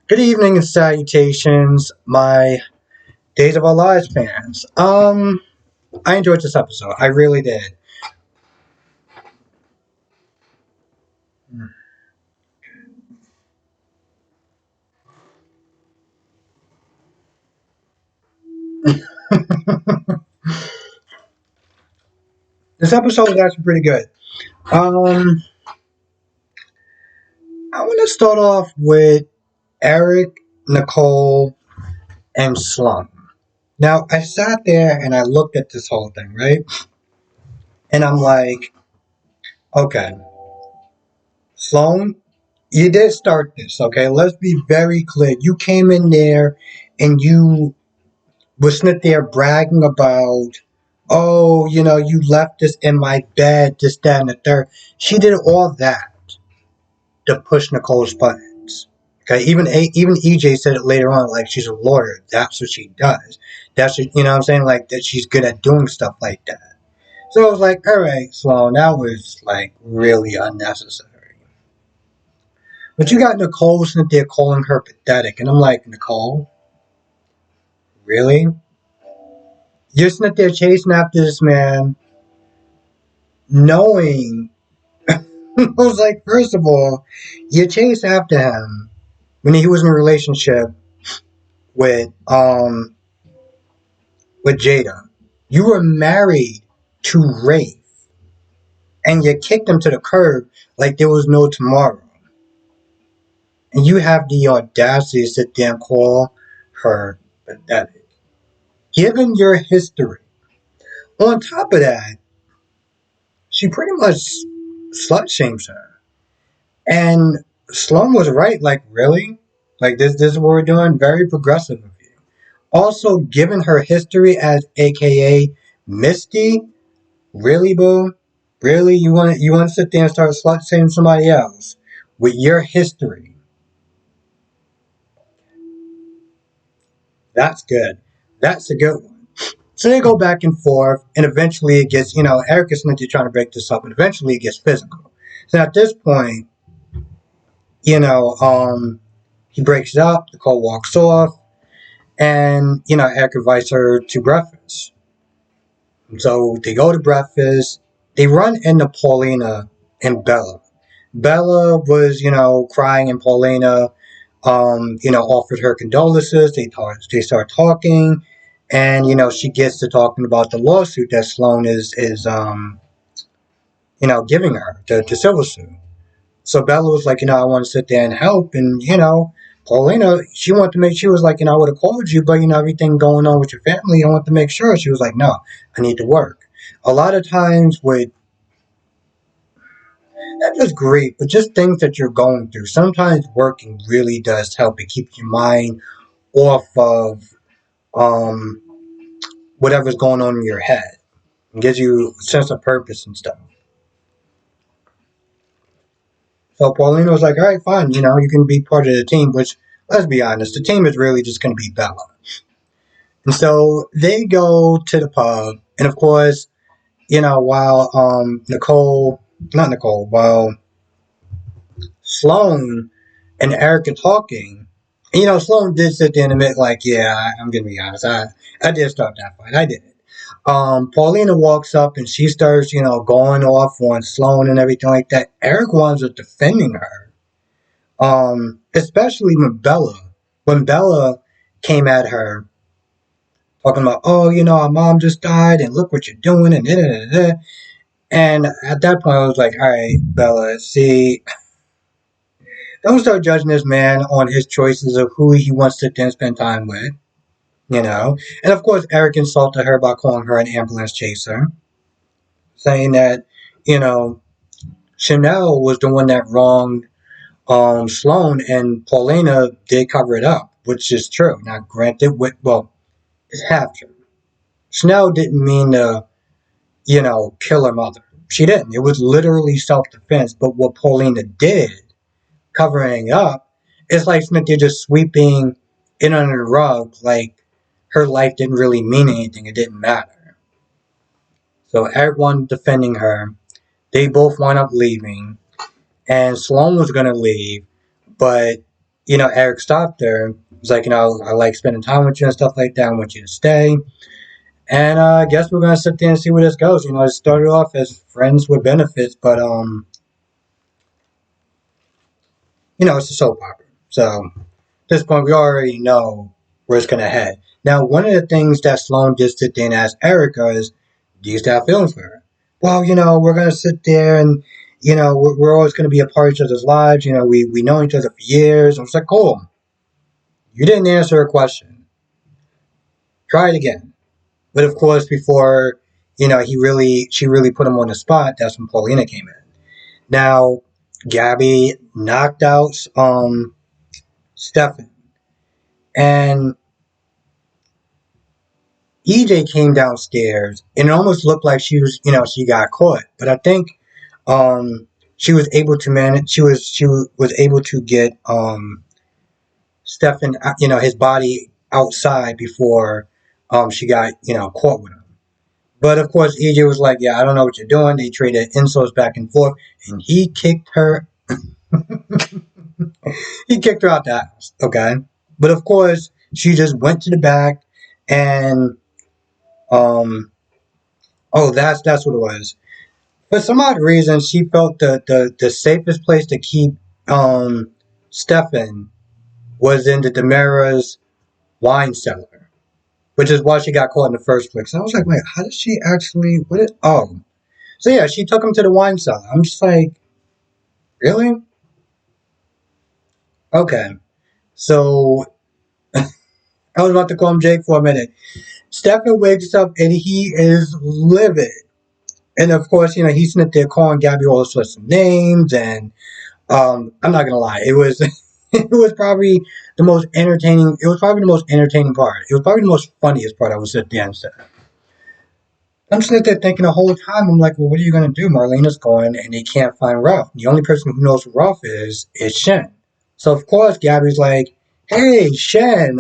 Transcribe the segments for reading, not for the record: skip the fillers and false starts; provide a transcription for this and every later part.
Good evening and salutations, my Days of Our Lives fans. I enjoyed this episode. I really did. This episode was actually pretty good. Um, I want to start off with Eric, Nicole, and Slum. Now, I sat there and I looked at this whole thing, right? And I'm like, okay, Sloan, you did start this, okay? Let's be very clear. You came in there and you was sitting there bragging about, oh, you left this in my bed, this, that, and the third. She did all that to push Nicole's buttons. Okay, even EJ said it later on, like she's a lawyer. That's what she does. That's what, what I'm saying, like that she's good at doing stuff like that. So I was like, all right, Sloan, that was like really unnecessary. But you got Nicole sitting there calling her pathetic, and I'm like, Nicole, really? You're sitting there chasing after this man, knowing I was like, first of all, you chase after him when he was in a relationship with with Jada. You were married to Rafe, and you kicked him to the curb like there was no tomorrow. And you have the audacity to sit there and call her pathetic. Given your history, on top of that, she pretty much slut shames her. And Slum was right, like, really? Like, this is what we're doing? Very progressive of you. Also, given her history as AKA Misty, really, boo? Really? You want to sit there and start slut shaming somebody else with your history? That's good. That's a good one. So they go back and forth, and eventually it gets, Eric is not trying to break this up, and eventually it gets physical. So at this point, you know, um, he breaks it up, Nicole walks off, and, Eric invites her to breakfast. So they go to breakfast. They run into Paulina and Bella. Bella was, crying, and Paulina, offered her condolences. They start talking, and she gets to talking about the lawsuit that Sloan is giving her to civil suit. So Bella was like, I want to sit there and help, and Paulina, she wanted to make. She was like, I would have called you, but everything going on with your family, I want to make sure. She was like, no, I need to work. A lot of times with not just grief, but just things that you're going through. Sometimes working really does help. It keeps your mind off of um, whatever's going on in your head. It gives you a sense of purpose and stuff. So Paulina was like, all right, fine, you can be part of the team, which, let's be honest, the team is really just going to be Bella. And so they go to the pub, and of course, while not Nicole, while Sloan and Eric are talking, Sloan did sit there and admit, like, yeah, I'm going to be honest, I did start that fight. I did it. Paulina walks up and she starts, going off on Sloan and everything like that. Eric winds up defending her. Especially when Bella came at her talking about, oh, our mom just died and look what you're doing and da da da da. And at that point, I was like, all right, Bella, see, don't start judging this man on his choices of who he wants to then spend time with, And of course, Eric insulted her by calling her an ambulance chaser, saying that, you know, Chanel was the one that wronged Sloan, and Paulina did cover it up, which is true. Now, granted, well, it's half true. Chanel didn't mean to, kill her mother. She didn't. It was literally self-defense. But what Paulina did, covering up, is like Cynthia just sweeping it under the rug, like her life didn't really mean anything. It didn't matter. So everyone defending her, they both wound up leaving, and Sloan was gonna leave, but Eric stopped her. He's like, I like spending time with you and stuff like that. I want you to stay. And I guess we're gonna sit there and see where this goes. It started off as friends with benefits, but it's a soap opera. So at this point, we already know where it's gonna head. Now, one of the things that Sloan just sit there and ask Erica is, "Do you still have feelings for her?" Well, we're gonna sit there and we're always gonna be a part of each other's lives. We know each other for years. I was like, cool. You didn't answer a question. Try it again. But of course, before she really put him on the spot. That's when Paulina came in. Now, Gabby knocked out Stefan, and EJ came downstairs, and it almost looked like she got caught. But I think she was able to manage. She was able to get Stefan, his body outside before she got caught with him. But of course, EJ was like, "Yeah, I don't know what you're doing." They traded insults back and forth, and he kicked her. He kicked her out the house. Okay, but of course, she just went to the back, and um, oh, that's what it was. For some odd reason, she felt the safest place to keep Stefan was in the Demara's wine cellar, which is why she got caught in the first place. And I was like, wait, how did she actually? What is? Oh, so yeah, she took him to the wine cellar. I'm just like, really? Okay. So I was about to call him Jake for a minute. Stefan wakes up and he is livid. And of course, he's sitting there calling Gabby all sorts of names. And I'm not gonna lie, it was it was probably the most entertaining. It was probably the most entertaining part. It was probably the most funniest part. I was sitting there and said. I'm sitting there thinking the whole time. I'm like, well, what are you gonna do? Marlena's gone, and they can't find Ralph. The only person who knows who Ralph is Shen. So of course, Gabby's like, "Hey, Shen,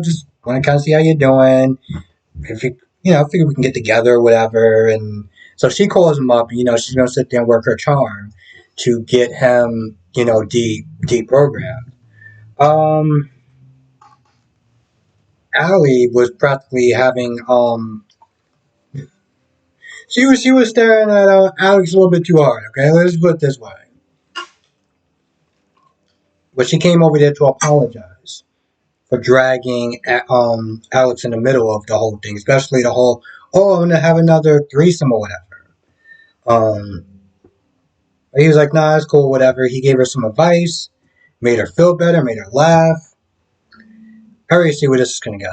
just want to kind of see how you're doing. If I figure we can get together or whatever." And so she calls him up. She's gonna sit there and work her charm to get him, deprogrammed. Um, Allie was practically having she was staring at Alex a little bit too hard. Okay, let's put it this way. But she came over there to apologize for dragging Alex in the middle of the whole thing, especially the whole I'm gonna have another threesome or whatever. Um, he was like, nah, it's cool, whatever. He gave her some advice, made her feel better, made her laugh. Hurry, see where this is gonna go.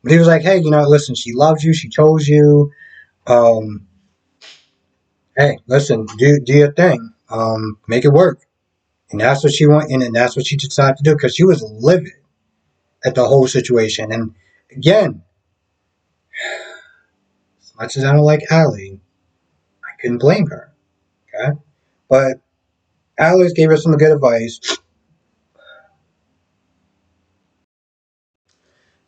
But he was like, hey, listen, she loves you, she chose you. Um, hey, listen, do your thing. Make it work. And that's what she wanted, and that's what she decided to do because she was livid at the whole situation. And again, as much as I don't like Allie, I couldn't blame her. Okay, but Alex gave her some good advice.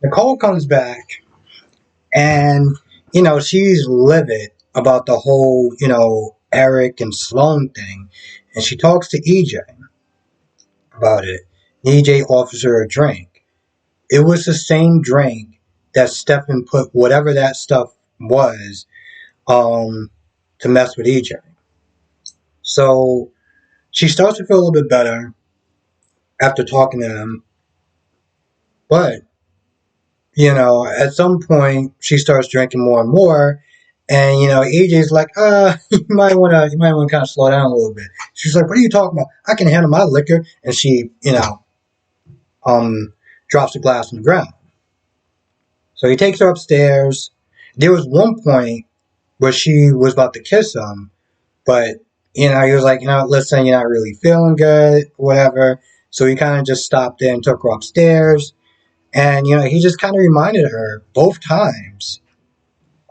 Nicole comes back, and she's livid about the whole Eric and Sloan thing, and she talks to EJ about it. EJ offers her a drink. It was the same drink that Stefan put whatever that stuff was um, to mess with EJ. So she starts to feel a little bit better after talking to him, but at some point she starts drinking more and more, and EJ's like, you might want to kind of slow down a little bit. She's like, what are you talking about? I can handle my liquor, and she um drops the glass on the ground. So he takes her upstairs. There was one point where she was about to kiss him, but he was like, listen, you're not really feeling good, whatever. So he kind of just stopped there and took her upstairs. And, he just kind of reminded her both times,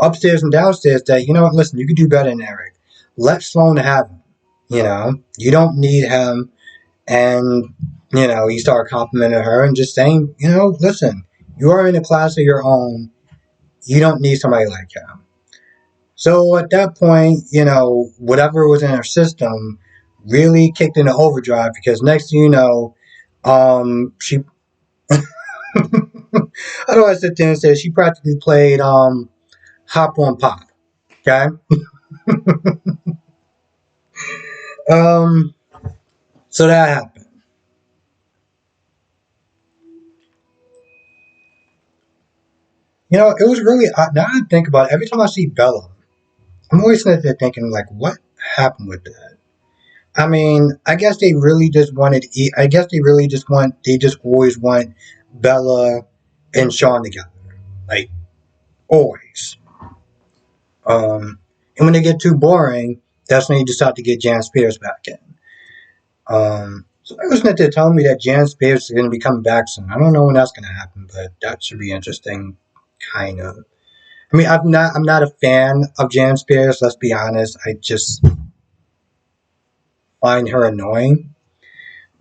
upstairs and downstairs, that, listen, you could do better than Eric. Let Sloan have him. You don't need him. And, he started complimenting her and just saying, listen, you are in a class of your own. You don't need somebody like him. So at that point, whatever was in her system really kicked into overdrive because next thing you know, She I don't want to sit there and say she practically played Hop on Pop. Okay. Um, so that happened. It was really now I think about it. Every time I see Bella, I'm always sitting there thinking like, what happened with that? I mean, I guess they really just wanted. I guess they really just want. They just always want Bella and Sean together, like always. And when they get too boring, that's when you decide to get Jan Spears back in. So I was meant to tell me that Jan Spears is going to be coming back soon. I don't know when that's going to happen, but that should be interesting, kind of. I mean, I'm not a fan of Jan Spears. Let's be honest. I just find her annoying.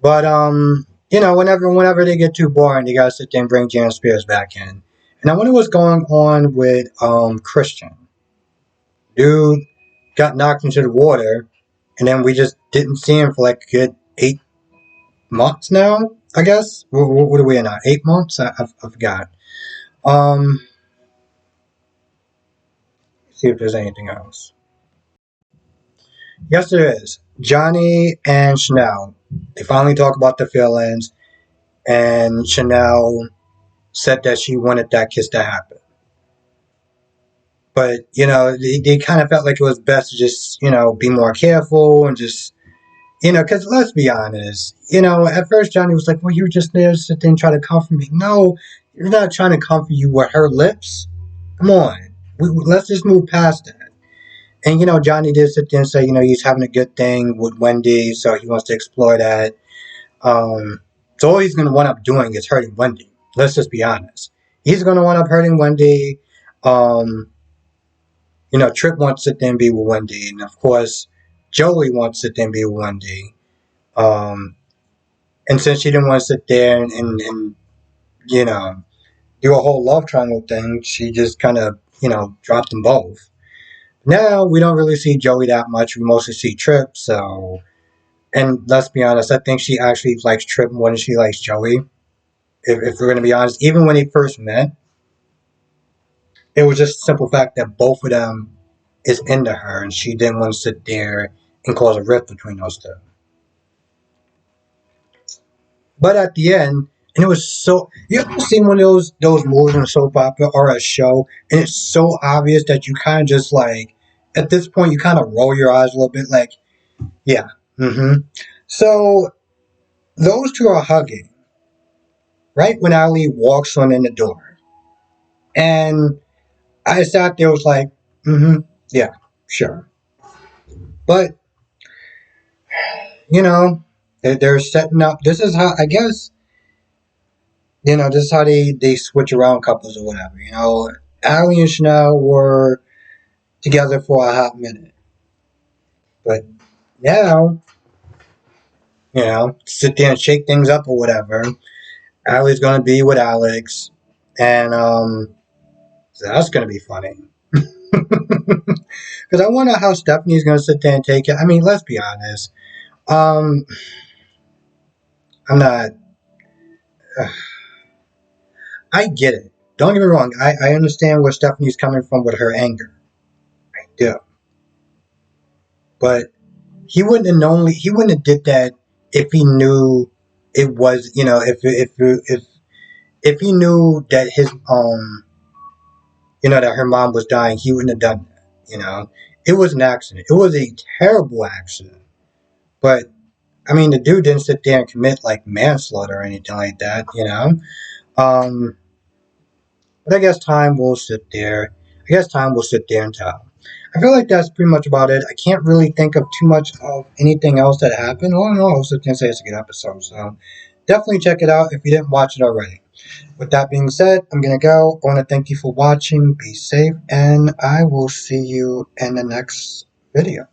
But whenever they get too boring, they gotta sit there and bring Jan Spears back in. And I wonder what's going on with Christian. Dude got knocked into the water, and then we just didn't see him for like a good 8 months now. I guess. What are we in now? 8 months? I forgot. Um, see if there's anything else. Yes, there is. Johnny and Chanel. They finally talk about their feelings, and Chanel said that she wanted that kiss to happen. But, they kind of felt like it was best to just, be more careful and just, because let's be honest, at first Johnny was like, well, you're just there to sit there and try to comfort me. No, you're not trying to comfort you with her lips. Come on. Let's just move past that. And, Johnny did sit there and say, he's having a good thing with Wendy, so he wants to explore that. So all he's going to wind up doing is hurting Wendy. Let's just be honest. He's going to wind up hurting Wendy. Um, Trip wants to sit there and be with Wendy, and of course, Joey wants to sit there and be with Wendy. Um, and since she didn't want to sit there and do a whole love triangle thing, she just kind of dropped them both. Now we don't really see Joey that much. We mostly see Trip. So, and let's be honest, I think she actually likes Trip more than she likes Joey. If we're gonna be honest, even when they first met, it was just the simple fact that both of them is into her, and she didn't want to sit there and cause a rift between those two. But at the end, and it was so you ever seen one of those movies in a soap opera or a show, and it's so obvious that you kind of just like at this point you kind of roll your eyes a little bit, like yeah, So those two are hugging right when Ali walks on in the door, and I sat there was like, yeah, sure, but they're setting up. This is how I guess this is how they switch around couples or whatever. Ali and Chanel were together for a hot minute, but now sit there and shake things up or whatever. Ali's gonna be with Alex, and so that's gonna be funny. Because I wonder how Stephanie's gonna sit there and take it. I mean, let's be honest. Um, I'm not. I get it. Don't get me wrong. I understand where Stephanie's coming from with her anger. I do. But he wouldn't have known. He wouldn't have did that if he knew it was. If he knew that his that her mom was dying, he wouldn't have done that. It was an accident. It was a terrible accident. But I mean, the dude didn't sit there and commit like manslaughter or anything like that. Um, but I guess time will sit there. I guess time will sit there and tell. I feel like that's pretty much about it. I can't really think of too much of anything else that happened. All in all, I was sit there and say it's a good episode. So definitely check it out if you didn't watch it already. With that being said, I'm going to go. I want to thank you for watching. Be safe, and I will see you in the next video.